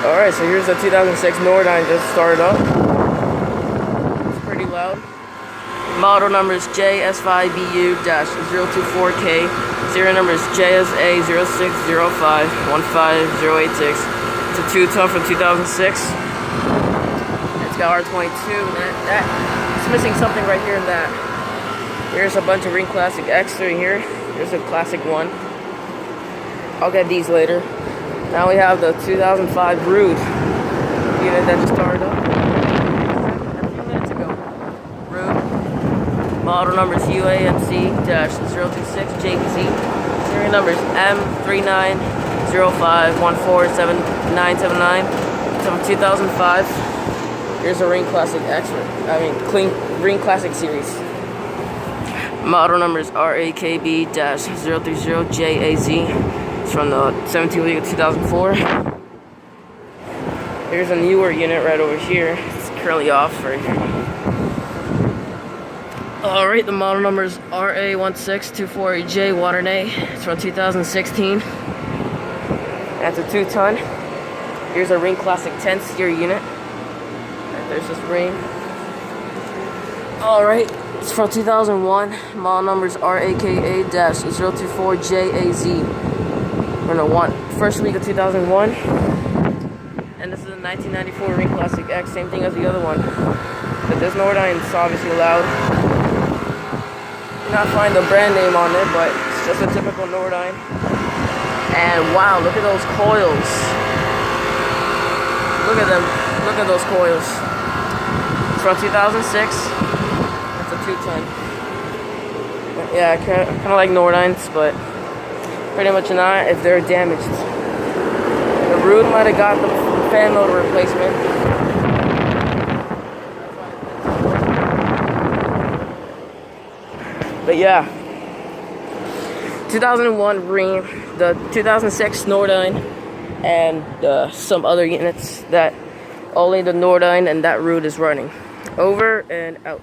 Alright, so here's the 2006 Nordyne just started up. It's pretty loud. Model number is JS5BU-024K. Serial number is JSA0605-15086. It's a two-ton from 2006. It's got R22. It's missing something right here in that. Here's a bunch of Ring Classic X through here. Here's a Classic 1. I'll get these later. Now we have the 2005 Ruud unit that just started up a few minutes ago. Ruud. Model number is UAMC-026JZ. Serial number is M3905147979. It's from 2005. Here's a Ring Classic X. Clean Ring Classic series. Model number is RAKB-030JAZ. It's from the 17th week of 2004. Here's a newer unit right over here. It's currently off right here. Alright, the model number is RA16248J Waternay. It's from 2016. That's a two-ton. Here's a Ring Classic 10-seer unit. And there's this ring. Alright, it's from 2001. Model number is RAKA-024JAZ. We're gonna first week of 2001. And this is a 1994 Ring Classic X, same thing as the other one. But this Nordyne is obviously loud. Not find the brand name on it, but it's just a typical Nordyne. And wow, look at those coils. Look at them. Look at those coils. It's from 2006. It's a two-ton. Yeah, I kind of like Nordynes, but pretty much not if they're damaged. The Ruud might have got the fan motor replacement. But yeah, 2001 Ring, the 2006 Nordyne, and some other units that only the Nordyne and that Ruud is running. Over and out.